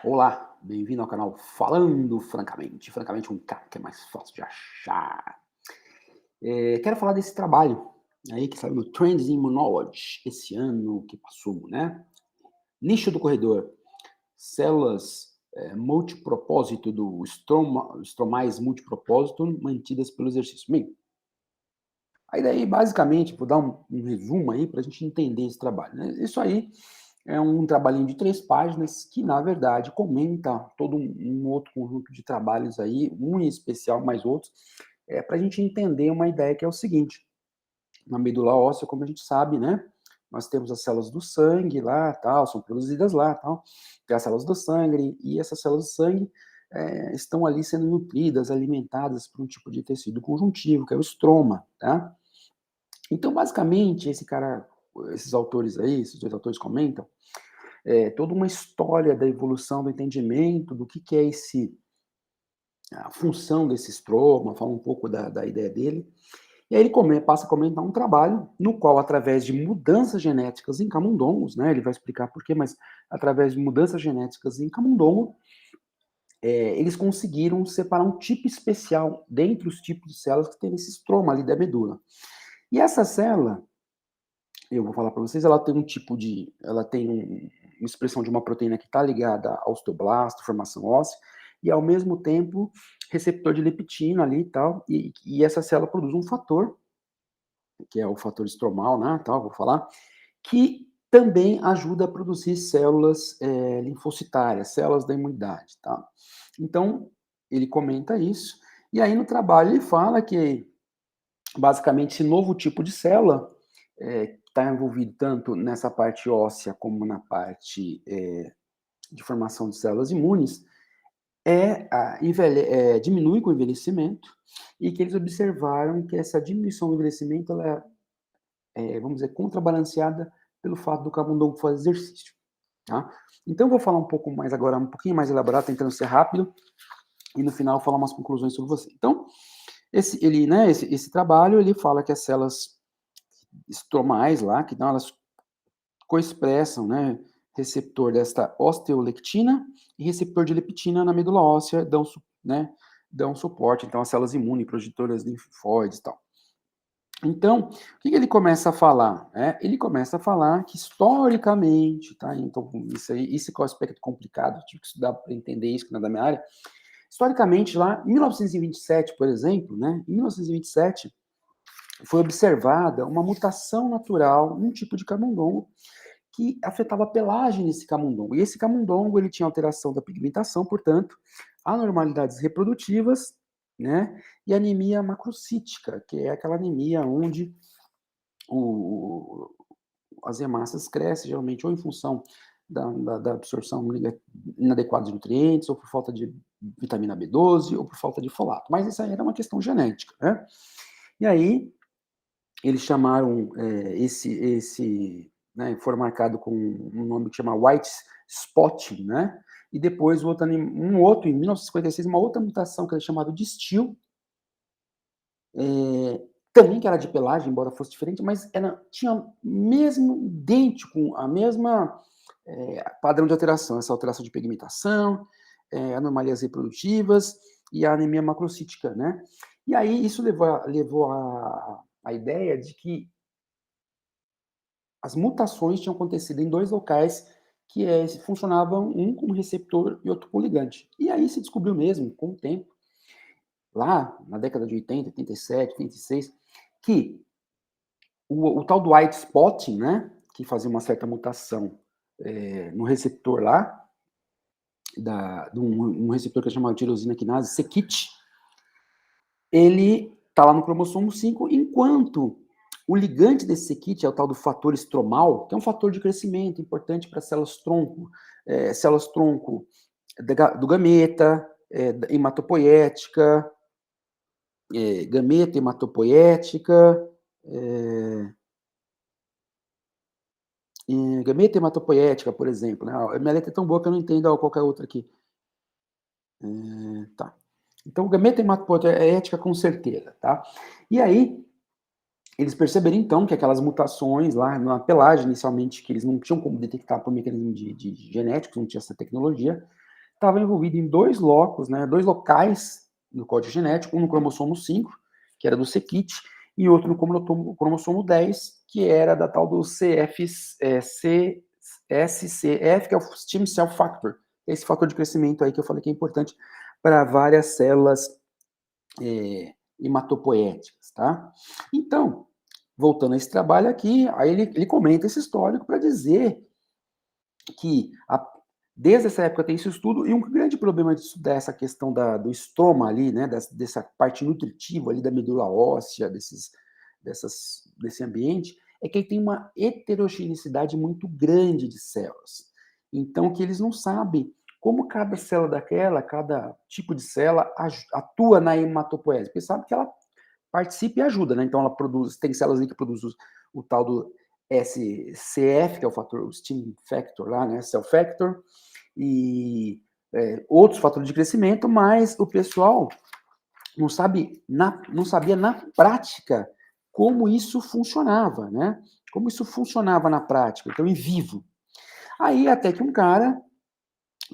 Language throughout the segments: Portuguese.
Olá, bem-vindo ao canal Falando Francamente. Francamente, um cara que é mais fácil de achar. Quero falar desse trabalho aí que saiu no Trends in Immunology esse ano que passou, né? Nicho do corredor, células multipropósito do estromais multipropósito mantidas pelo exercício. Bem, aí daí, basicamente, vou dar um resumo aí para a gente entender esse trabalho, né? Isso aí é um trabalhinho de 3 páginas que, na verdade, comenta todo um outro conjunto de trabalhos aí, um em especial, mais outros, para a gente entender uma ideia que é o seguinte: na medula óssea, como a gente sabe, né, nós temos as células do sangue lá, tal, são produzidas lá, tal, tem as células do sangue, e essas células do sangue estão ali sendo nutridas, alimentadas por um tipo de tecido conjuntivo, que é o estroma, tá? Então, basicamente, esses autores aí, esses 2 autores comentam toda uma história da evolução do entendimento do que é a função desse estroma, fala um pouco da ideia dele. E aí ele passa a comentar um trabalho no qual, através de mudanças genéticas em camundongos, né, ele vai explicar por quê, mas através de mudanças genéticas em camundongo, eles conseguiram separar um tipo especial dentre os tipos de células que tem nesse estroma ali da medula. E essa célula, eu vou falar para vocês, ela tem uma expressão de uma proteína que está ligada ao osteoblasto, formação óssea, e ao mesmo tempo receptor de leptina ali e tal, e essa célula produz um fator, que é o fator estromal, né, tal, vou falar, que também ajuda a produzir células linfocitárias, células da imunidade, tá? Então, ele comenta isso, e aí no trabalho ele fala que basicamente, esse novo tipo de célula está envolvido tanto nessa parte óssea como na parte de formação de células imunes, diminui com o envelhecimento e que eles observaram que essa diminuição do envelhecimento ela vamos dizer, contrabalanceada pelo fato do camundongo fazer exercício. Tá? Então, eu vou falar um pouco mais agora, um pouquinho mais elaborado, tentando ser rápido, e no final falar umas conclusões sobre você. Então, esse trabalho ele fala que as células estromais lá, que elas coexpressam, né, receptor desta osteolectina e receptor de leptina na medula óssea, dão suporte, então, às células imunes, progetoras linfóides e tal. Então, o que ele começa a falar? Ele começa a falar que historicamente, tá? Então, isso que é o aspecto complicado, eu tive que estudar para entender isso, que não é da minha área. Historicamente, lá em 1927, por exemplo, né, em 1927, foi observada uma mutação natural num tipo de camundongo que afetava a pelagem desse camundongo. E esse camundongo ele tinha alteração da pigmentação, portanto, anormalidades reprodutivas, né? E anemia macrocítica, que é aquela anemia onde o, as hemácias crescem, geralmente, ou em função da absorção inadequada de nutrientes, ou por falta de vitamina B12, ou por falta de folato. Mas isso aí era uma questão genética, né? E aí, eles chamaram foi marcado com um nome que chama white spotting, né? E depois um outro, em 1956, uma outra mutação que era chamada de Still, também que era de pelagem, embora fosse diferente, mas tinha mesmo idêntico, a mesma padrão de alteração, essa alteração de pigmentação, anomalias reprodutivas e a anemia macrocítica, né? E aí isso levou a ideia de que as mutações tinham acontecido em 2 locais que funcionavam um como receptor e outro como ligante. E aí se descobriu mesmo, com o tempo, lá na década de 80, 87, 86, que o tal do white spotting, né, que fazia uma certa mutação no receptor lá, de um receptor que é chamado tirosina quinase, CKIT, ele está lá no cromossomo 5, enquanto o ligante desse CKIT é o tal do fator estromal, que é um fator de crescimento importante para células tronco do gameta, hematopoética, gameta hematopoética, é, gameta hematopoética, por exemplo. Né? A minha letra é tão boa que eu não entendo qualquer outra aqui. Tá. Então, gameta hematopoética com certeza, tá? E aí, eles perceberam então que aquelas mutações lá na pelagem, inicialmente, que eles não tinham como detectar por mecanismo de genéticos, não tinha essa tecnologia, estava envolvido em 2 locos, né, 2 locais no código genético, um no cromossomo 5, que era do c-kit, e outro no cromossomo 10, que era da tal do SCF, que é o Stem Cell Factor, esse fator de crescimento aí que eu falei que é importante para várias células hematopoéticas, tá? Então, voltando a esse trabalho aqui, aí ele comenta esse histórico para dizer que desde essa época tem esse estudo, e um grande problema de estudar essa questão do estroma ali, né, dessa parte nutritiva ali da medula óssea, desse ambiente, é que ele tem uma heterogeneidade muito grande de células. Então, que eles não sabem como cada célula daquela, cada tipo de célula atua na hematopoese. Porque sabe que ela participa e ajuda, né? Então ela produz, tem células ali que produzem o tal do SCF, que é o fator, o Stem Factor lá, né? Cell Factor, e outros fatores de crescimento, mas o pessoal não sabia na prática como isso funcionava, né? Como isso funcionava na prática, então em vivo. Aí até que um cara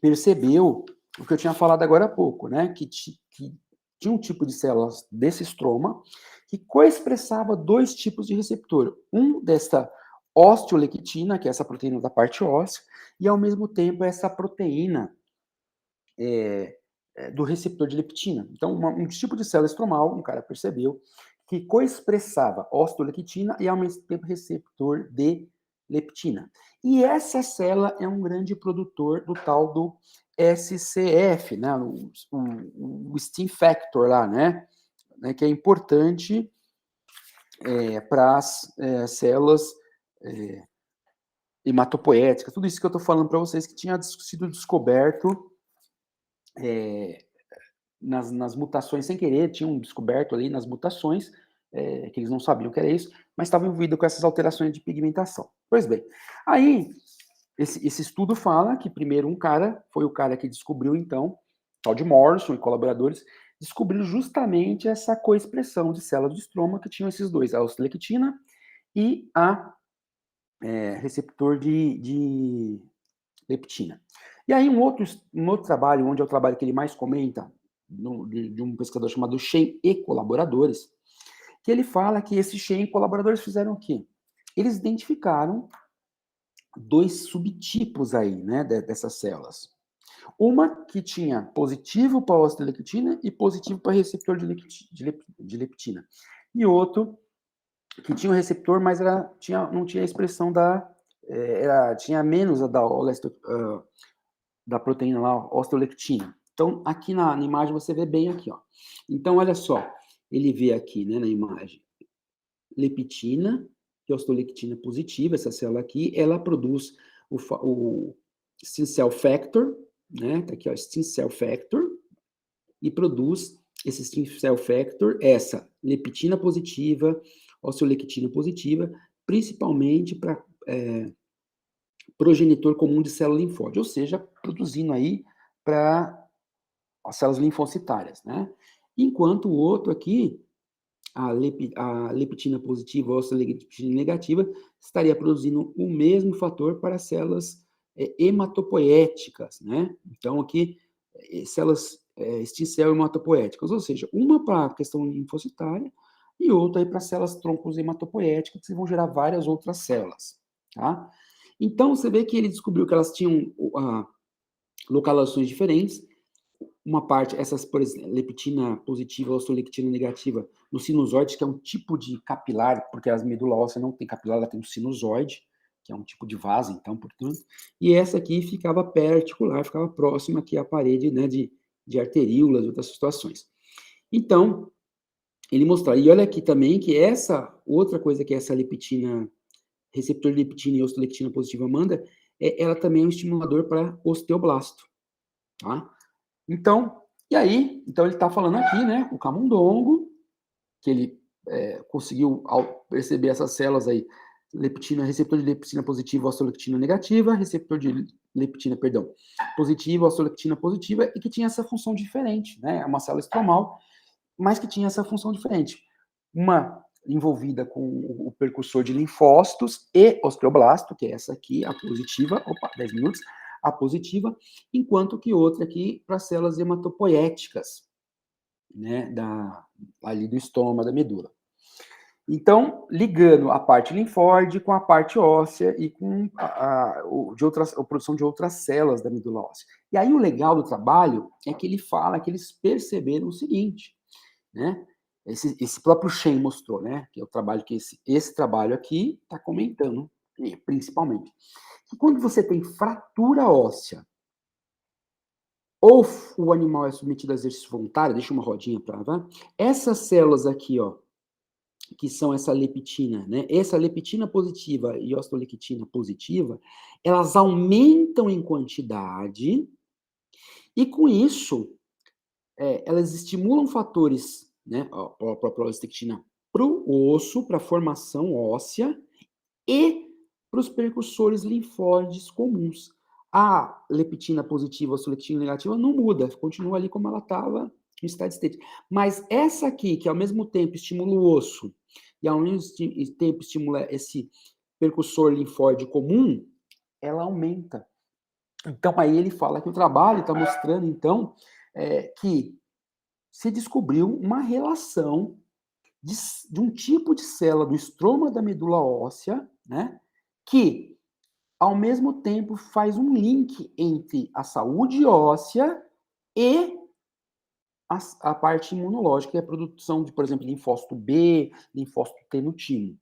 percebeu o que eu tinha falado agora há pouco, né? Que tinha um tipo de células desse estroma que coexpressava 2 tipos de receptor. Um dessa osteolectina, que é essa proteína da parte óssea, e ao mesmo tempo essa proteína do receptor de leptina. Então, um tipo de célula estromal, um cara percebeu, que coexpressava osteolectina e ao mesmo tempo receptor de leptina. E essa célula é um grande produtor do tal do SCF, né, o Stem Factor lá, né, que é importante para as células hematopoéticas, tudo isso que eu estou falando para vocês que tinha sido descoberto nas mutações sem querer, tinham descoberto ali nas mutações, que eles não sabiam que era isso, mas estavam envolvidos com essas alterações de pigmentação. Pois bem, aí esse estudo fala que primeiro foi o cara que descobriu então, tal de Morrison e colaboradores, descobriram justamente essa coexpressão de células de estroma que tinham esses dois, a osteolectina e a receptor de leptina. E aí um outro trabalho, onde é o trabalho que ele mais comenta, de um pesquisador chamado Shen e colaboradores, que ele fala que esses Shen e colaboradores fizeram o quê? Eles identificaram 2 subtipos aí, né, dessas células. Uma que tinha positivo para a osteolectina e positivo para receptor de leptina. E outro que tinha o receptor, mas não tinha a expressão tinha menos da proteína lá, osteolectina. Então, aqui na imagem você vê bem aqui, ó. Então, olha só, ele vê aqui, né, na imagem, leptina, que é a osteolectina positiva, essa célula aqui, ela produz o Stem Cell Factor, né, tá aqui, ó, Stem Cell Factor, e produz esse Stem Cell Factor, essa leptina positiva, osteolectina positiva, principalmente para progenitor comum de célula linfóide, ou seja, produzindo aí para as células linfocitárias, né? Enquanto o outro aqui, a leptina positiva ou a leptina negativa, estaria produzindo o mesmo fator para células hematopoéticas, né? Então, aqui, células stem cell hematopoéticas, ou seja, uma para a questão linfocitária e outra para células troncos hematopoéticas, que vão gerar várias outras células, tá? Então, você vê que ele descobriu que elas tinham localizações diferentes, uma parte, essas, por exemplo, leptina positiva, osteolectina negativa, no sinusoide, que é um tipo de capilar, porque as medula óssea não tem capilar, ela tem um sinusoide, que é um tipo de vaso, então, portanto, e essa aqui ficava perarticular, ficava próxima aqui à parede, né, de arteríolas e outras situações. Então, ele mostrou, e olha aqui também que essa outra coisa que essa leptina, receptor de leptina e osteolectina positiva manda, ela também é um estimulador para osteoblasto, tá? Então, e aí, então ele está falando aqui, né, o camundongo, que ele conseguiu, ao perceber essas células aí, leptina, receptor de leptina positiva, osteolectina negativa, receptor de leptina, perdão, positiva, osteolectina positiva, e que tinha essa função diferente, né, é uma célula estromal, mas que tinha essa função diferente. Uma envolvida com o percussor de linfócitos e osteoblasto, que é essa aqui, a positiva, 10 minutos, a positiva, enquanto que outra aqui para células hematopoéticas, né, ali do estômago, da medula. Então, ligando a parte linfóide com a parte óssea e com a produção de outras células da medula óssea. E aí o legal do trabalho é que ele fala que eles perceberam o seguinte, né? Esse próprio Shen mostrou, né? Que é o trabalho que esse trabalho aqui está comentando, principalmente. Que quando você tem fratura óssea, ou o animal é submetido a exercício voluntário, deixa uma rodinha para lá, essas células aqui, ó, que são essa leptina, né? Essa leptina positiva e osteolectina positiva, elas aumentam em quantidade e com isso elas estimulam fatores, né? A própria osteolectina para o osso, para a formação óssea e para os precursores linfóides comuns. A leptina positiva, a osteolectina negativa não muda, continua ali como ela estava no steady state. Mas essa aqui, que ao mesmo tempo estimula o osso e ao mesmo tempo estimula esse percussor linfóide comum, ela aumenta. Então, aí ele fala que o trabalho está mostrando, então, que se descobriu uma relação de um tipo de célula do estroma da medula óssea, né, que, ao mesmo tempo, faz um link entre a saúde óssea e a parte imunológica, e a produção de, por exemplo, linfócito B, linfócito T no timo.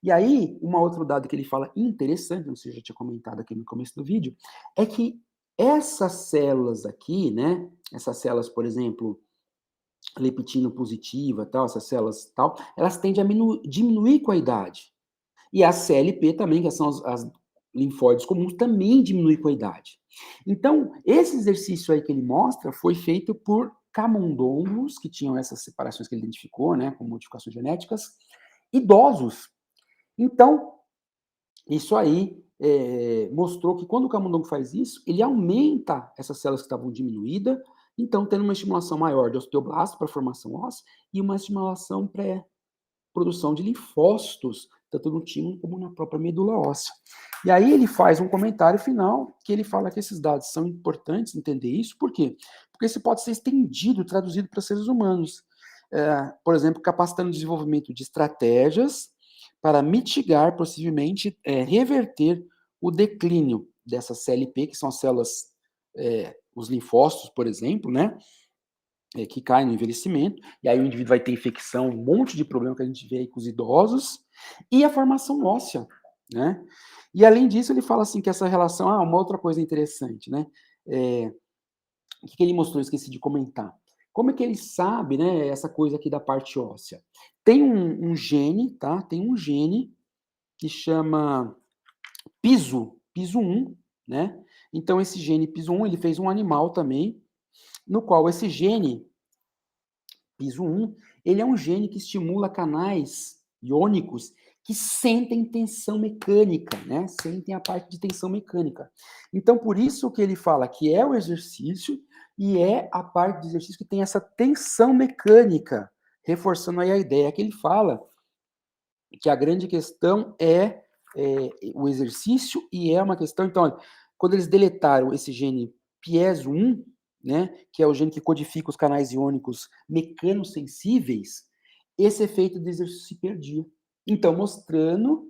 E aí, uma outra dado que ele fala interessante, não sei se eu já tinha comentado aqui no começo do vídeo, é que essas células aqui, né, essas células, por exemplo, leptina positiva, tal, essas células tal, elas tendem a diminuir com a idade. E a CLP também, que são as linfóides comuns, também diminui com a idade. Então, esse exercício aí que ele mostra foi feito por camundongos, que tinham essas separações que ele identificou, né, com modificações genéticas, idosos. Então, isso aí mostrou que quando o camundongo faz isso, ele aumenta essas células que estavam diminuídas, então tendo uma estimulação maior de osteoblasto para a formação óssea e uma estimulação pré-produção de linfócitos, tanto no timo como na própria medula óssea. E aí ele faz um comentário final que ele fala que esses dados são importantes entender isso, por quê? Porque isso pode ser estendido, traduzido para seres humanos. Por exemplo, capacitando o desenvolvimento de estratégias para mitigar, possivelmente, reverter o declínio dessas CLP, que são as células, os linfócitos, por exemplo, né? Que caem no envelhecimento, e aí o indivíduo vai ter infecção, um monte de problema que a gente vê aí com os idosos, e a formação óssea, né? E além disso, ele fala assim que essa relação, uma outra coisa interessante, né? O que ele mostrou? Eu esqueci de comentar. Como é que ele sabe, né, essa coisa aqui da parte óssea? Tem um gene, tá? Tem um gene que chama PISO1, né? Então, esse gene PISO1, ele fez um animal também, no qual esse gene, PISO1, ele é um gene que estimula canais iônicos que sentem tensão mecânica, né? Sentem a parte de tensão mecânica. Então, por isso que ele fala que é o exercício e é a parte do exercício que tem essa tensão mecânica, reforçando aí a ideia que ele fala que a grande questão é o exercício e é uma questão. Então, olha, quando eles deletaram esse gene PIESO1, né, que é o gene que codifica os canais iônicos mecanosensíveis, esse efeito do exercício se perdia. Então, mostrando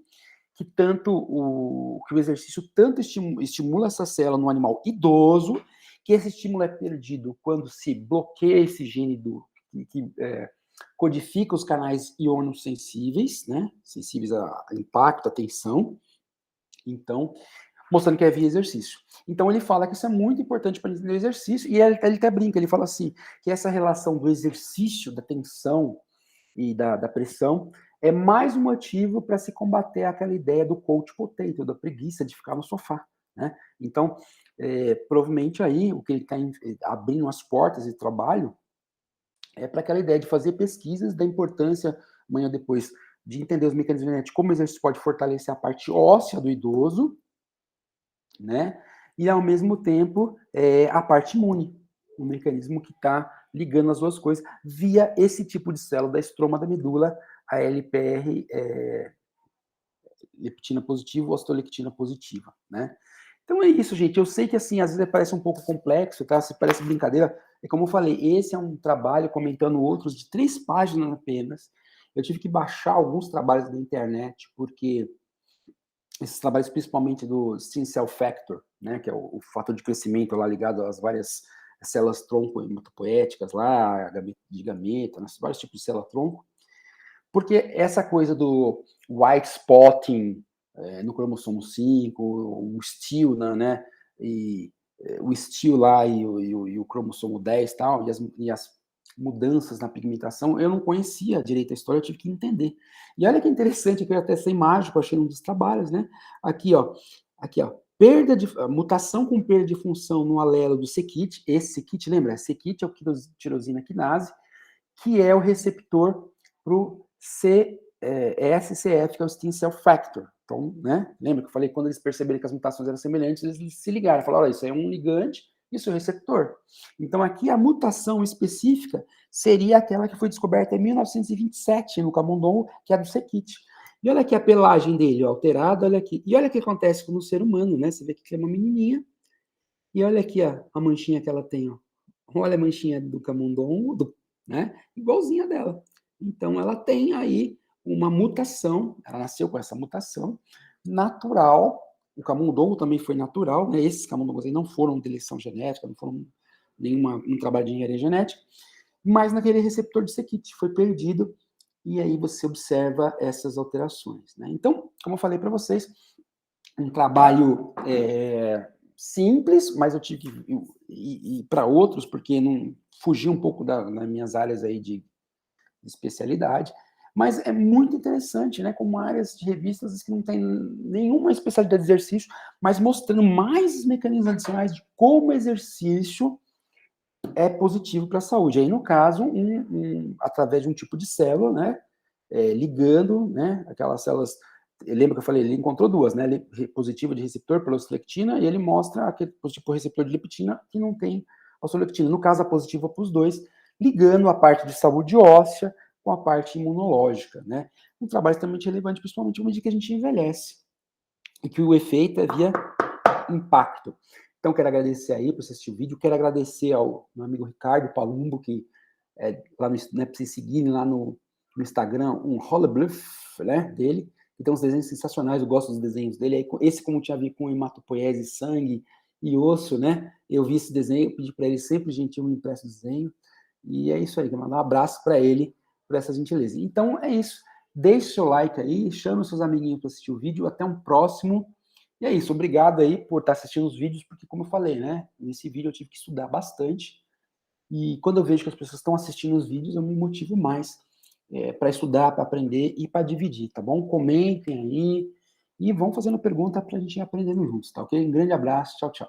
que que o exercício tanto estimula essa célula no animal idoso, que esse estímulo é perdido quando se bloqueia esse gene que codifica os canais ionossensíveis, né? Sensíveis a impacto, a tensão. Então, mostrando que é via exercício. Então, ele fala que isso é muito importante para entender o exercício, e ele até brinca, ele fala assim, que essa relação do exercício, da tensão e da pressão, é mais um motivo para se combater aquela ideia do coach potato, da preguiça de ficar no sofá, né? Então, provavelmente aí, o que ele está abrindo as portas de trabalho é para aquela ideia de fazer pesquisas da importância, amanhã ou depois, de entender os mecanismos genéticos, como o exercício pode fortalecer a parte óssea do idoso, né? E, ao mesmo tempo, a parte imune, um mecanismo que está ligando as duas coisas via esse tipo de célula da estroma da medula, a LPR, leptina positiva ou osteolectina positiva, né? Então é isso, gente. Eu sei que, assim, às vezes parece um pouco complexo, tá? Se parece brincadeira. É como eu falei, esse é um trabalho, comentando outros, de 3 páginas apenas. Eu tive que baixar alguns trabalhos da internet, porque esses trabalhos, principalmente do Stem Cell Factor, né, que é o fator de crescimento lá ligado às várias células tronco hematopoéticas lá, de gameta, né, vários tipos de célula-tronco, porque essa coisa do white spotting no cromossomo 5, o steel, né, e o steel lá e o cromossomo 10 tal, e as mudanças na pigmentação, eu não conhecia direito a história, eu tive que entender. E olha que interessante, que eu até sei mágico, achei um dos trabalhos, né? Aqui ó, mutação com perda de função no alelo do CKIT, esse CKIT, lembra? CKIT é o tirosina quinase, que é o receptor para o SCF, que é o Stem Cell Factor. Então, né, lembra que eu falei, quando eles perceberam que as mutações eram semelhantes, eles se ligaram, falaram, olha, isso aí é um ligante, isso é um receptor. Então, aqui a mutação específica seria aquela que foi descoberta em 1927 no camundongo, que é a do CKIT. E olha aqui a pelagem dele, ó, alterada, olha aqui. E olha o que acontece no ser humano, né? Você vê que é uma menininha, e olha aqui a manchinha que ela tem, ó. Olha a manchinha do camundongo, né? Igualzinha dela. Então, ela tem aí uma mutação, ela nasceu com essa mutação natural. O camundongo também foi natural, né? Esses camundongos aí não foram de eleição genética, não foram um trabalho de engenharia genética, mas naquele receptor de CKIT foi perdido, e aí você observa essas alterações, né? Então, como eu falei para vocês, um trabalho simples, mas eu tive que ir para outros, porque não fugi um pouco das minhas áreas aí de especialidade, mas é muito interessante, né, como áreas de revistas que não tem nenhuma especialidade de exercício, mas mostrando mais mecanismos adicionais de como o exercício é positivo para a saúde. Aí, no caso, através de um tipo de célula, né, ligando, né, aquelas células. Lembra que eu falei, ele encontrou duas, né? Positiva de receptor pela osteolectina, e ele mostra aquele positivo receptor de leptina que não tem osteolectina. No caso, a positiva para os dois, ligando a parte de saúde óssea com a parte imunológica, né? Um trabalho extremamente relevante, principalmente à medida que a gente envelhece, e que o efeito é via impacto. Então, quero agradecer aí por assistir o vídeo, quero agradecer ao meu amigo Ricardo Palumbo, que lá no, né, para vocês seguirem lá no Instagram, um Holobluff, né, dele, que tem uns desenhos sensacionais, eu gosto dos desenhos dele. Aí, esse, como tinha a ver com hematopoiese, sangue e osso, né, eu vi esse desenho, eu pedi para ele sempre gentil me empresta o desenho, e é isso aí, quero mandar um abraço para ele por essa gentileza. Então, é isso. Deixe seu like aí, chame os seus amiguinhos para assistir o vídeo, até um próximo. E é isso, obrigado aí por estar assistindo os vídeos, porque como eu falei, né, nesse vídeo eu tive que estudar bastante, e quando eu vejo que as pessoas estão assistindo os vídeos, eu me motivo mais para estudar, para aprender e para dividir, tá bom? Comentem aí e vão fazendo pergunta para a gente ir aprendendo juntos, tá ok? Um grande abraço, tchau, tchau.